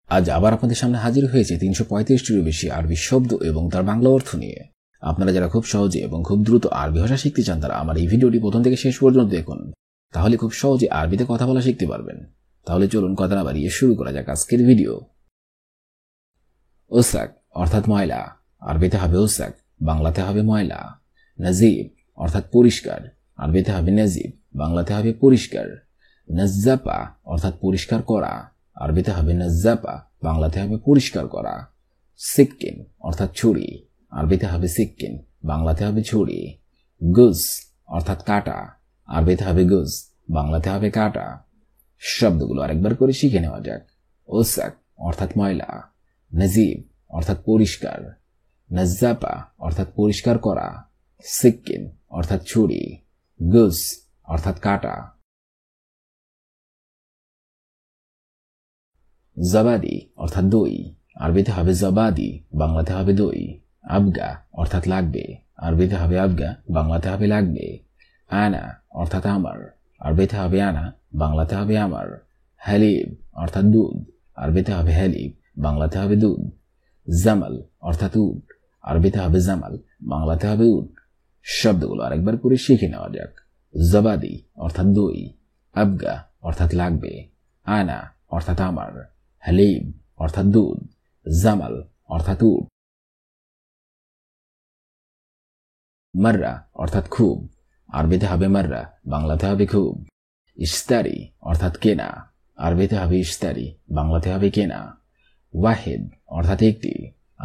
আজ আবার আপনাদের সামনে হাজির হয়েছে 335টিরও বেশি আরবি শব্দ এবং তার বাংলা অর্থ নিয়ে। আপনারা যারা খুব সহজে এবং খুব দ্রুত আরবি ভাষা শিখতে চান তারা আমার এই ভিডিওটি প্রথম থেকে শেষ পর্যন্ত দেখুন, তাহলে খুব সহজে আরবিতে কথা বলা শিখতে পারবেন। তাহলে চলুন কথা না বাড়িয়ে শুরু করা যাক আজকের ভিডিও। ওসাক অর্থাৎ ময়লা, আরবিতে হবে ওসাক, বাংলাতে হবে ময়লা। নাজিব অর্থাৎ পরিষ্কার, আরবিতে হবে নাজিব, বাংলাতে হবে পরিষ্কার। নাজ্জাপা অর্থাৎ পরিষ্কার করা, আরবিতে হবে নাজ্জাপা, বাংলাতে হবে পরিষ্কার করা। সিক্কিন অর্থাৎ ছুরি, আরবিতে হবে সিক্কিন, বাংলাতে হবে ছুরি। গুজ অর্থাৎ কাটা, আরবিতে হবে গুজ, বাংলাতে হবে কাটা। শব্দগুলো আরেকবার করে শিখে নেওয়া যাক। ওসাক অর্থাৎ ময়লা, নাজিব অর্থাৎ পরিষ্কার, নাজ্জাপা অর্থাৎ পরিষ্কার করা, সিক্কিন অর্থাৎ ছুরি, গুজ অর্থাৎ কাটা। জবাদি অর্থাৎ দই, আরবিতে হবে জবাদি, বাংলাতে হবে দই। আবগা অর্থাৎ লাগবে, আরবিতে হবে আবগা, বাংলাতে হবে লাগবে। আনা অর্থাৎ আমার, আরবিতে হবে আনা, বাংলাতে হবে আমার। হালিব অর্থাৎ দুধ, আরবিতে হবে হালিব, বাংলাতে হবে দুধ। জামাল অর্থাৎ উট, আরবিতে হবে জামাল, বাংলাতে হবে উট। শব্দগুলো আরেকবার করে শিখে নেওয়া যাক। জবাদি অর্থাৎ দই, আবগা অর্থাৎ লাগবে, আনা অর্থাৎ আমার, হালিব অর্থাৎ দুধ, জামাল অর্থাৎ উট। মাররা অর্থাৎ খুব, আরবিতে হবে মাররা, বাংলাতে হবে খুব। ইস্তারি অর্থাৎ কেনা, আরবিতে হবে ইস্তারি, বাংলাতে হবে কেনা। ওয়াহিদ অর্থাৎ একটি,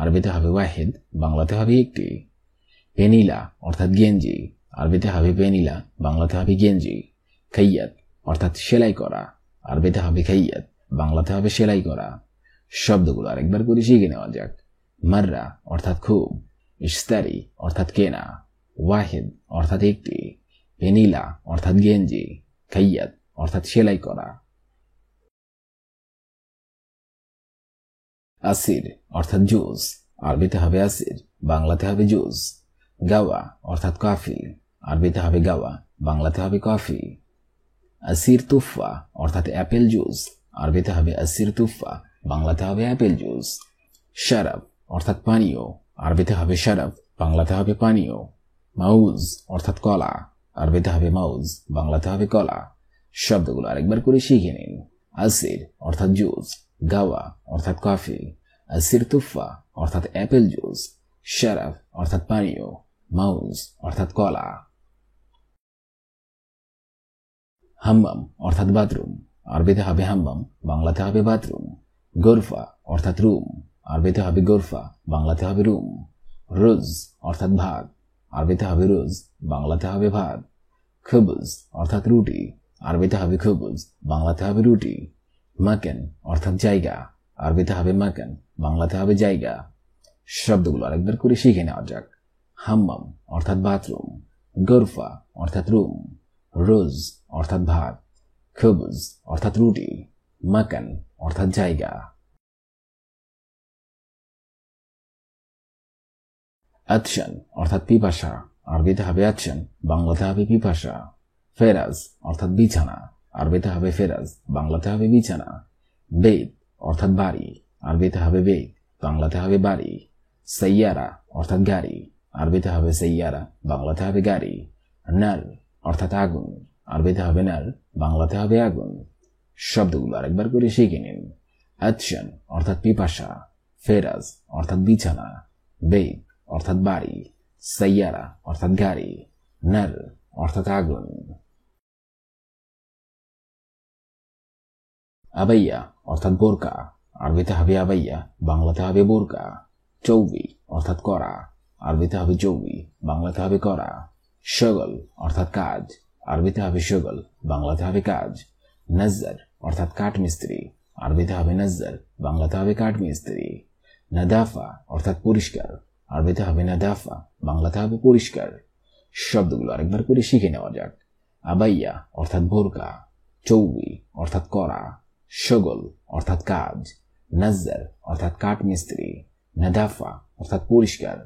আরবিতে হবে ওয়াহিদ, বাংলাতে হবে একটি। পেনিলা অর্থাৎ গেঞ্জি, আরবিতে হবে পেনিলা, বাংলাতে হবে গেঞ্জি। খাইয়াত অর্থাৎ সেলাই করা, আরবিতে হবে খাইয়াত, বাংলাতে হবে সেলাই করা। শব্দগুলো আরেকবার করে শিখে নেওয়া যাক। মাররা অর্থাৎ খুব, ইস্তারি অর্থাৎ কেনা, ওয়াহিদ অর্থাৎ একটি, পেনিলা অর্থাৎ গেঞ্জি, খাইয়াত অর্থাৎ সেলাই করা। আসির অর্থাৎ জুস, আরবিতে হবে আসির, বাংলাতে হবে জুস। গাওয়া অর্থাৎ কফি, আরবিতে হবে গাওয়া, বাংলাতে হবে কফি। আসির তুফা অর্থাৎ অ্যাপেল জুস, আরবিতে হবে আসির তুফা, বাংলাতে হবে অ্যাপেল জুস। শারাব অর্থাৎ পানীয়, আরবিতে হবে শারাব, বাংলাতে হবে পানীয়। মাউজ অর্থাৎ কলা, আরবিতে হবে মাউজ, বাংলাতে হবে কলা। শব্দগুলো আরেকবার করে শিখে নিন। আসির অর্থাৎ জুস, গাওয়া অর্থাৎ কফি, আসির তুফা অর্থাৎ অ্যাপেল জুস, শারাব অর্থাৎ পানীয়, মাউজ অর্থাৎ কলা। হাম্মাম অর্থাৎ বাথরুম, আরবিতে হবে হাম্মাম, বাংলাতে হবে বাথরুম। গোরফা অর্থাৎ রুম, আরবিতে হবে গোরফা, বাংলাতে হবে রুম। রুজ অর্থাৎ ভাত, আরবিতে হবে রুজ, বাংলাতে হবে ভাত। খুবুজ অর্থাৎ রুটি, আরবিতে হবে খুবুজ, বাংলাতে হবে রুটি। মাকেন অর্থাৎ জায়গা, আরবিতে হবে মাকেন, বাংলাতে হবে জায়গা। শব্দগুলো আরেকবার করে শিখে নেওয়া যাক। হাম্মাম অর্থাৎ বাথরুম, গোরফা অর্থাৎ রুম, রোজ অর্থাৎ ভাত, খুবুজ অর্থাৎ রুটি, মাকান অর্থাৎ জায়গা। আতশান অর্থাৎ পিপাসা, আরবিতে হবে আতশান, বাংলাতে হবে পিপাসা। ফেরাজ অর্থাৎ বিছানা, আরবিতে হবে ফেরাজ, বাংলাতে হবে বিছানা। বেত অর্থাৎ বাড়ি, আরবিতে হবে বেত, বাংলাতে হবে বাড়ি। সাইয়ারা অর্থাৎ গাড়ি, আরবিতে হবে সাইয়ারা, বাংলাতে হবে গাড়ি। নার অর্থাৎ আগুন, আরবিতে হবে নার, বাংলাতে হবে আগুন। শব্দগুলো আরেকবার করে শিখে নিন। আতশান অর্থাৎ পিপাসা, ফেরাজ অর্থাৎ বিছানা, বেত অর্থাৎ বাড়ি, সাইয়ারা অর্থাৎ গাড়ি, নার অর্থাৎ আগুন। আবাইয়া অর্থাৎ বোরকা, আরবিতে হবে আবাইয়া, বাংলাতে হবে বোরকা। চৌবি অর্থাৎ করা, আরবিতে হবে চৌবি, বাংলাতে হবে করা। শগল অর্থাৎ কাজ, আরবিতে হবে শগল, বাংলাতে হবে কাজ। নজ্জার অর্থাৎ কাঠমিস্ত্রি, আরবিতে হবে নজ্জার, বাংলাতে হবে কাঠমিস্ত্রি। নাদাফা অর্থাৎ পরিষ্কার, আরবিতে হবে নাদাফা, বাংলাতে হবে পরিষ্কার। শব্দগুলো আরেকবার করে শিখে নেওয়া যাক। আবাইয়া অর্থাৎ বোরকা, চৌবি অর্থাৎ করা, শগল অর্থাৎ কাজ, নজ্জার অর্থাৎ কাঠমিস্ত্রি, নাদাফা অর্থাৎ পরিষ্কার।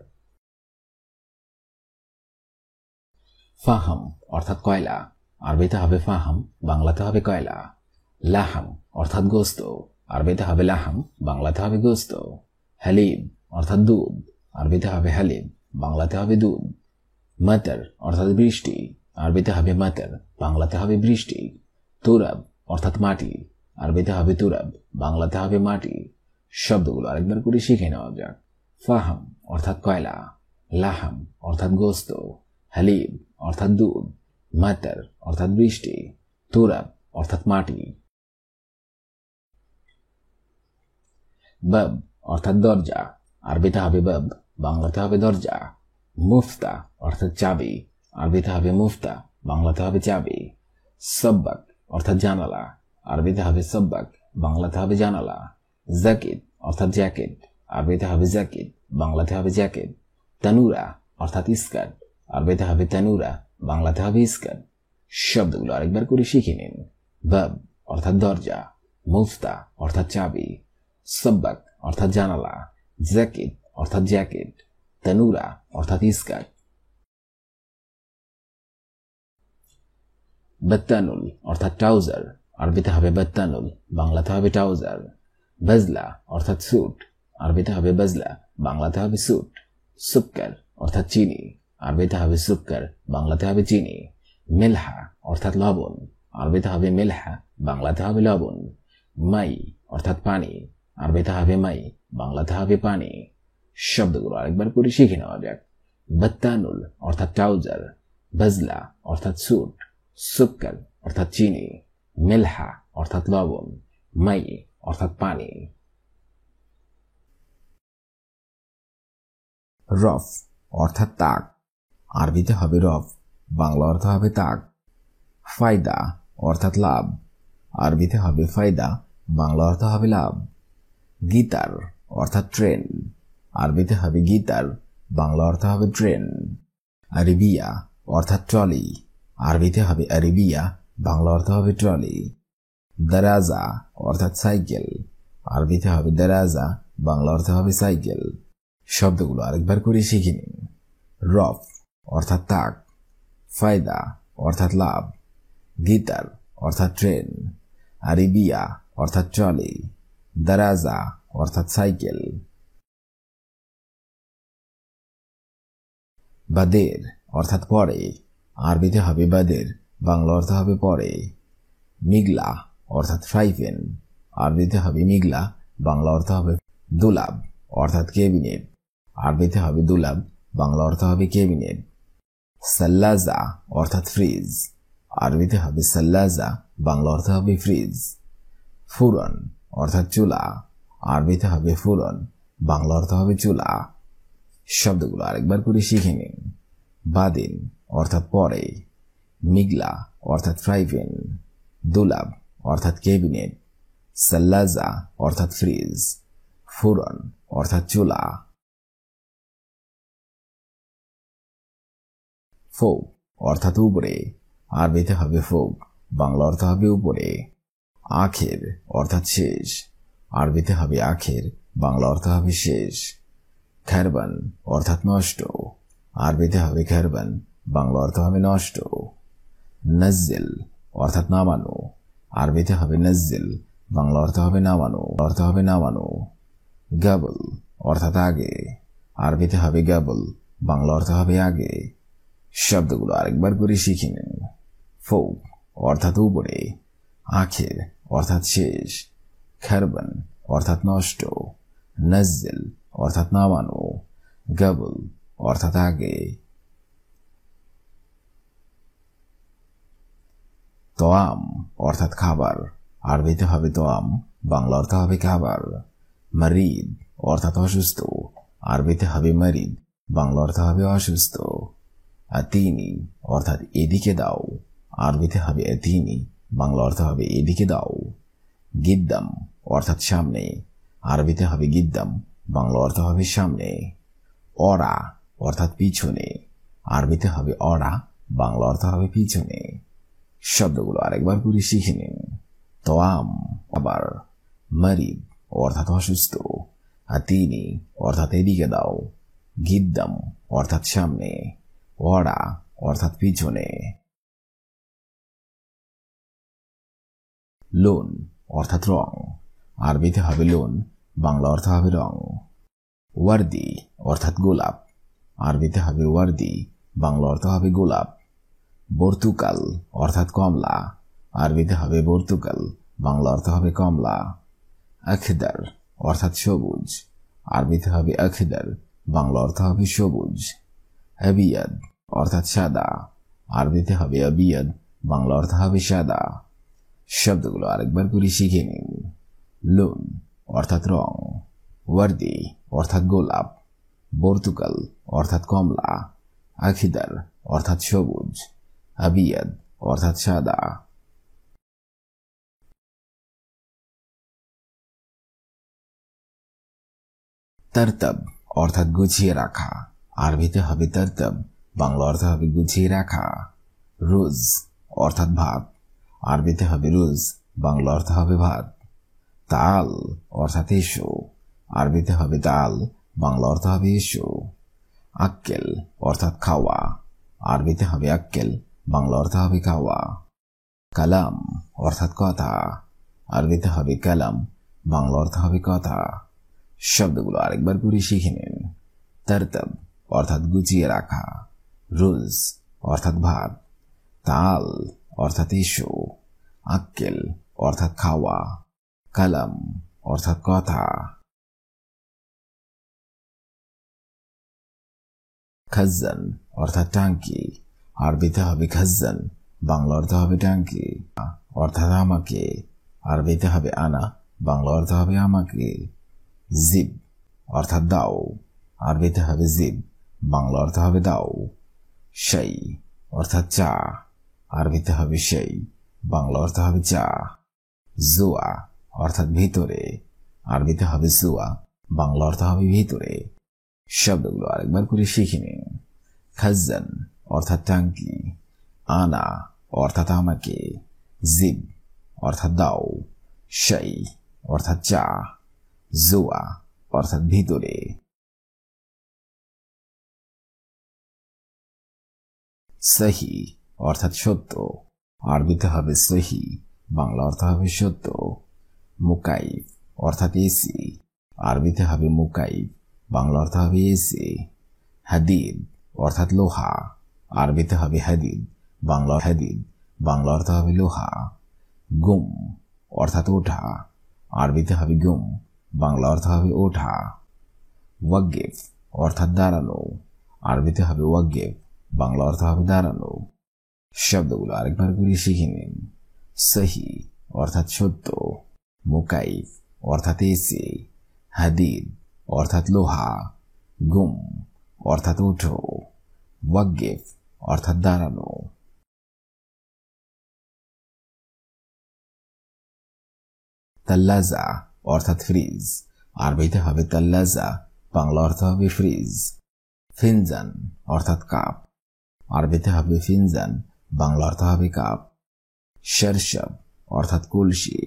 ফাহাম অর্থাৎ কয়লা, আরবিতে হবে ফাহাম, বাংলাতে হবে কয়লা। লাহাম অর্থাৎ গোস্ত, আরবিতে হবে লাহাম, বাংলাতে হবে গোস্ত। হালিব অর্থাৎ দুধ, আরবিতে হবে হালিব, বাংলাতে হবে দুধ। মাতার অর্থাৎ বৃষ্টি, আরবিতে হবে মাতার, বাংলাতে হবে বৃষ্টি। তুরাব অর্থাৎ মাটি, আরবিতে হবে তুরাব, বাংলাতে হবে মাটি। শব্দগুলো আরেকবার করে শিখে নেওয়া যাক। ফাহাম অর্থাৎ কয়লা, লাহাম অর্থাৎ গোস্ত, হালিব অর্থাৎ দুধ, মাতার অর্থাৎ বৃষ্টি, তুরাব অর্থাৎ মাটি। বাব অর্থাৎ দরজা, আরবিতে হবে বাব, বাংলাতে হবে দরজা। মুফতা অর্থাৎ চাবি, আরবিতে হবে মুফতা, বাংলাতে হবে চাবি। সব্বাক অর্থাৎ জানালা, আরবিতে হবে সব্বাক, বাংলাতে হবে জানালা। জাকিদ অর্থাৎ জ্যাকেট, আরবিতে হবে জ্যাকেট, বাংলাতে হবে জ্যাকেট। তানুরা অর্থাৎ স্কার্ট, আরবিতে হবে তানুরা, বাংলাতে হবে স্কার্ট। শব্দগুলো আরেকবার করে শিখে নিন। বাব অর্থাৎ দরজা, মুফতা অর্থাৎ চাবি, সব্বাক অর্থাৎ জানালা, জ্যাকেট অর্থাৎ জ্যাকেট, তানুরা অর্থাৎ স্কার্ট। বাত্তানুল অর্থাৎ ট্রাউজার, আরবিতে হবে বাত্তানুল, বাংলাতে হবে ট্রাউজার। বাজলা অর্থাৎ স্যুট, আরবিতে হবে বাজলা, বাংলাতে হবে স্যুট। সুক্কার অর্থাৎ চিনি, আরবিতে হবে সুক্কার, বাংলাতে হবে চিনি। মিলহা অর্থাৎ লবণ, আরবিতে হবে মিলহা, বাংলাতে হবে লবণ। মাই অর্থাৎ পানি, আরবিতে হবে মাই, বাংলাতে হবে পানি। শব্দগুলো আরেকবার করে শিখে নেওয়া যাক। বাত্তানুল অর্থাৎ ট্রাউজার, বাজলা অর্থাৎ স্যুট, সুক্কার অর্থাৎ চিনি, মিলহা অর্থাৎ লবণ, মাই অর্থাৎ পানি। রফ অর্থাৎ তাক, আরবিতে হবে রফ, বাংলা অর্থ হবে তাক। ফায়দা অর্থাৎ লাভ, আরবিতে হবে ফায়দা, বাংলা অর্থ হবে লাভ। গিটার অর্থাৎ ট্রেন, আরবিতে হবে গিটার, বাংলা অর্থ হবে ট্রেন। আরবিয়া অর্থাৎ ট্রলি, আরবিতে হবে আরবিয়া, বাংলা অর্থ হবে ট্রলি। দারাজা অর্থাৎ সাইকেল, আরবিতে হবে দারাজা, বাংলা অর্থ হবে সাইকেল। শব্দগুলো আরেকবার করে শিখে নিন। রফ অর্থাৎ তাক, ফায়দা অর্থাৎ লাভ, গিটার অর্থাৎ ট্রেন, আরবিয়া অর্থাৎ ট্রলি, দারাজা অর্থাৎ সাইকেল। বাদের অর্থাৎ পরে, আরবিতে হবে বাদের, বাংলা অর্থ হবে পরে। মিগলা অর্থাৎ ফ্রাই প্যান, আরবিতে হবে মিগলা, বাংলা অর্থ হবে দুলাব অর্থাৎ ক্যাবিনেট, আরবিতে হবে দুলাব, বাংলা অর্থ হবে ক্যাবিনেট। সাল্লাজা অর্থাৎ ফ্রিজ, আরবিতে হবে সাল্লাজা, বাংলা অর্থ হবে ফ্রিজ। ফুরন অর্থাৎ চুলা, আরবিতে হবে ফুরন, বাংলা অর্থ হবে চুলা। শব্দগুলো আরেকবার করে শিখে নিন। বাদিন অর্থাৎ পরে, মিগলা অর্থাৎ ফ্রাই প্যান, দুলাব অর্থাৎ ক্যাবিনেট, সাল্লাজা অর্থাৎ ফ্রিজ, ফুরন অর্থাৎ চুলা। ফোক অর্থাৎ উপরে, আরবিতে হবে ফোক, বাংলা অর্থ হবে উপরে। আখের অর্থাৎ শেষ, আরবিতে হবে আখের, বাংলা অর্থ হবে শেষ। খারবান অর্থাৎ নষ্ট, আরবিতে হবে খারবান, বাংলা অর্থ হবে নষ্ট। নজ্জিল অর্থাৎ নামানো, আরবিতে হবে নজ্জিল, বাংলা অর্থ হবে নামানো, অর্থ হবে নামানো। গাবল অর্থাৎ আগে, আরবিতে হবে গাবল, বাংলা অর্থ হবে আগে। শব্দগুলো আরেকবার করে শিখে নিন। ফোক অর্থাৎ উপরে, আখের অর্থাৎ শেষ, খারবান অর্থাৎ নষ্ট, নজ্জিল অর্থাৎ নামানো, গাবল অর্থাৎ আগে। তোয়াম অর্থাৎ খাবার, আরবিতে হবে তোয়াম, বাংলা অর্থ হবে খাবার। মারিদ অর্থাৎ অসুস্থ, আরবিতে হবে মারিদ, বাংলা অর্থ হবে অসুস্থ। আতিনি অর্থাৎ এদিকে দাও, আরবিতে হবে আতিনি, বাংলা অর্থ হবে এদিকে দাও। গিদ্দাম অর্থাৎ সামনে, আরবিতে হবে গিদ্দাম, বাংলা অর্থ হবে সামনে। অরা অর্থাৎ পিছনে, আরবিতে হবে অরা, বাংলা অর্থ হবে পিছনে। শব্দগুলো আরেকবার করে শিখে নিন। তোয়াম আবার, মারিদ অর্থাৎ অসুস্থ, আতিনি অর্থাৎ এদিকে দাও, গিদ্দাম অর্থাৎ সামনে, ওরা অর্থাৎ পিছনে। লোন অর্থাৎ রং, আরবিতে হবে লোন, বাংলা অর্থ হবে রং। ওয়ার্দি অর্থাৎ গোলাপ, আরবিতে হবে ওয়ার্দি, বাংলা অর্থ হবে গোলাপ। বর্তুকাল অর্থাৎ কমলা, আরবিতে হবে বর্তুকাল, বাংলা অর্থ হবে কমলা। আখদার অর্থাৎ সবুজ, আরবিতে হবে আখদার, বাংলা অর্থ হবে সবুজ। আবিয়াদ অর্থাৎ সাদা, আরবিতে হবে আবিয়াদ, বাংলা অর্থ হবে সাদা। শব্দগুলো আরেকবার করে শিখে নিন। লোন অর্থাৎ রং, ওয়ার্দি অর্থাৎ গোলাপ, বর্তুকাল অর্থাৎ কমলা, আখিদার অর্থাৎ সবুজ, আবিয়াদ অর্থাৎ সাদা। তারতাব অর্থাৎ গুছিয়ে রাখা, আরবিতে হবে তারতাব, বাংলা অর্থ হবে গুছিয়ে রাখা। রোজ অর্থাৎ ভাত, আরবিতে হবে রোজ, বাংলা অর্থ হবে ভাত। তাল অর্থাৎ এসো, আরবিতে হবে তাল, বাংলা অর্থ হবে এসো। আক্কেল অর্থাৎ খাওয়া, আরবিতে হবে আক্কেল, বাংলা অর্থ হবে খাওয়া। কালাম অর্থাৎ কথা, আরবিতে হবে কালাম, বাংলা অর্থ হবে কথা। শব্দগুলো আরেকবার করে শিখে নিন। তারতাব অর্থাৎ গুছিয়ে রাখা, রোজ অর্থাৎ ভাত, তাল অর্থাৎ এসো, আক্কেল অর্থাৎ খাওয়া, কালাম অর্থাৎ কথা। খাজ্জান অর্থাৎ টাঙ্কি, আরবিতে হবে খাজ্জান, বাংলা অর্থ হবে টাঙ্কি, অর্থাৎ আমাকে, আরবিতে হবে আনা, বাংলা অর্থ হবে আমাকে। জিব অর্থাৎ দাও, আরবিতে হবে জিব, বাংলা অর্থ হবে দাও। শাই অর্থাৎ চা, আরবিতে হবে শাই, বাংলা অর্থ হবে চা। জুয়া অর্থাৎ ভিতরে, আরবিতে হবে জুয়া, বাংলা অর্থ হবে ভিতরে। শব্দগুলো আরেকবার করে শিখে নিন। খাজ্জান অর্থাৎ টাঙ্কি, আনা অর্থাৎ আমাকে, জিব অর্থাৎ দাও, শাই অর্থাৎ চা, জুয়া অর্থাৎ ভিতরে। সহি অর্থাৎ সত্য, আরবিতে হবে সহি, বাংলা অর্থ হবে সত্য। মুকাইফ অর্থাৎ এসি, আরবিতে হবে মুকাইফ, বাংলা অর্থ হবে এসি। হাদিদ অর্থাৎ লোহা, আরবিতে হবে হাদিদ, বাংলা অর্থ হবে লোহা। গুম অর্থাৎ ওঠা, আরবিতে হবে গুম, বাংলা অর্থ হবে ওঠা। ওয়াগিফ অর্থাৎ দাঁড়ানো, আরবিতে হবে ওয়াগিফ, বাংলা অর্থ হবে দাঁড়ানো। শব্দগুলো আরেকবার করে শিখে নিন। সহি অর্থাৎ সত্য, মুকাইফ অর্থাৎ এসি, হাদিদ অর্থাৎ লোহা, গুম অর্থাৎ ওঠো, ওয়াগিফ অর্থাৎ দাঁড়ানো। তাল্লাজা অর্থাৎ ফ্রিজ, আরবিতে হবে তাল্লাজা, বাংলা অর্থ হবে ফ্রিজ। ফিনজান অর্থাৎ কাপ, আরবিতে হবে ফিনজান, বাংলা অর্থ হবে কাপ। শরশব অর্থাৎ কলসি,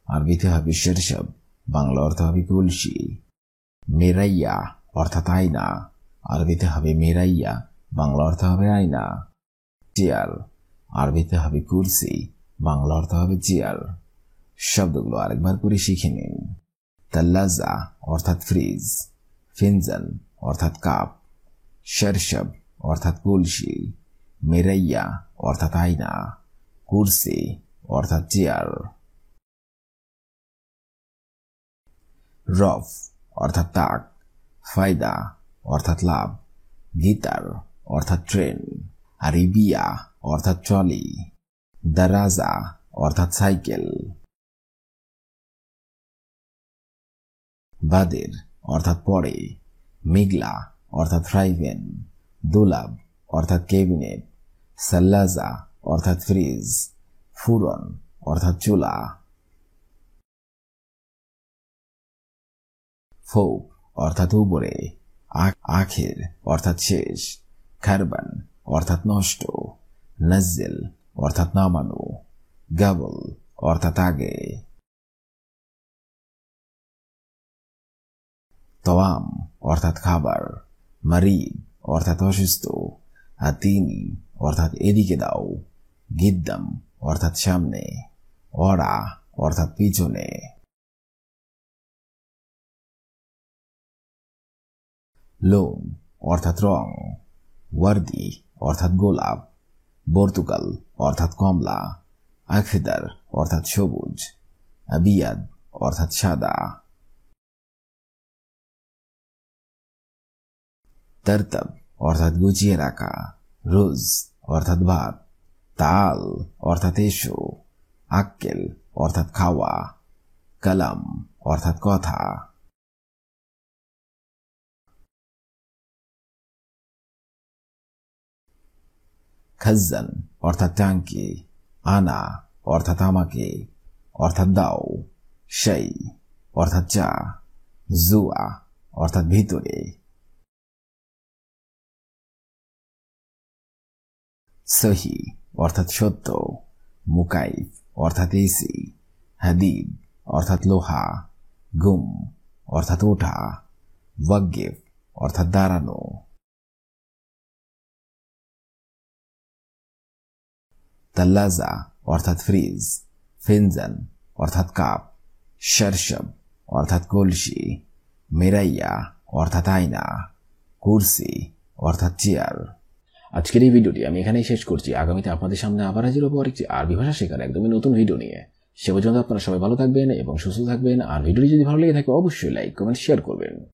আরবিতে হবে শরশব, বাংলা অর্থ হবে কলসি। মেরাইয়া অর্থাৎ আয়না, আরবিতে হবে মেরাইয়া, বাংলা অর্থ হবে আয়না। চেয়ার, আরবিতে হবে কুরসি, বাংলা অর্থ হবে চেয়ার। শব্দগুলো আরেকবার করে শিখে নিন। তাল্লাজা অর্থাৎ ফ্রিজ, ফিনজান অর্থাৎ কাপ, শরশব অর্থাৎ কলসি, মেরাইয়া অর্থাৎ আয়না, কুরসি অর্থাৎ চেয়ার। রফ অর্থাৎ তাক, ফায়দা অর্থাৎ লাভ, গিটার অর্থাৎ ট্রেন, আরিবিয়া অর্থাৎ ট্রলি, দারাজা অর্থাৎ সাইকেল। বাদের অর্থাৎ পরে, মিগলা অর্থাৎ ফ্রাইভেন, দুলাব অর্থাৎ ক্যাবিনেট, সাল্লাজা অর্থাৎ ফ্রিজ, ফুরন অর্থাৎ চুলা। ফৌক অর্থাৎ উপরে, আখের অর্থাৎ শেষ, খারবান অর্থাৎ নষ্ট, নজ্জেল অর্থাৎ নামানো, গাবল অর্থাৎ আগে। তোয়াম অর্থাৎ খাবার, মারিদ অর্থাৎ অসুস্থ, আতিনি অর্থাৎ এদিকে দাও, গিদ্দাম অর্থাৎ সামনে, ওরা অর্থাৎ পিছনে। লোন অর্থাৎ রং, ওয়ার্দি অর্থাৎ গোলাপ, বর্তুকাল অর্থাৎ কমলা, আখেদার অর্থাৎ সবুজ, আবিয়াদ অর্থাৎ সাদা। তরতব অর্থাৎ গুছিয়ে রাখা, রোজ অর্থাৎ ভাত, তাল অর্থাৎ এসো, আক্কেল অর্থাৎ খাওয়া, কালাম অর্থাৎ কথা। খাজ্জান অর্থাৎ টাঙ্কি, আনা অর্থাৎ আমাকে অর্থাৎ দাও, সেই অর্থাৎ চা, জুয়া অর্থাৎ ভিতরে। সহি অর্থাৎ সত্য, মুকাইফ অর্থাৎ এসি, হাদিদ অর্থাৎ লোহা, গুম অর্থাৎ ওঠা, ওয়াগিফ অর্থাৎ দাঁড়ানো। তাল্লাজা অর্থাৎ ফ্রিজ, ফিনজান অর্থাৎ কাপ, শরশব অর্থাৎ কলসি, মেরাইয়া অর্থাৎ আয়না, কুরসি অর্থাৎ চেয়ার। আজকের এই ভিডিওটি আমি এখানেই শেষ করছি। আগামীতে আপনাদের সামনে আবার হাজির হবো আরেকটি আরবি ভাষা শেখার একদমই নতুন ভিডিও নিয়ে। সে পর্যন্ত আপনারা সবাই ভালো থাকবেন এবং সুস্থ থাকবেন। আর ভিডিওটি যদি ভালো লেগে থাকে অবশ্যই লাইক, কমেন্ট, শেয়ার করবেন।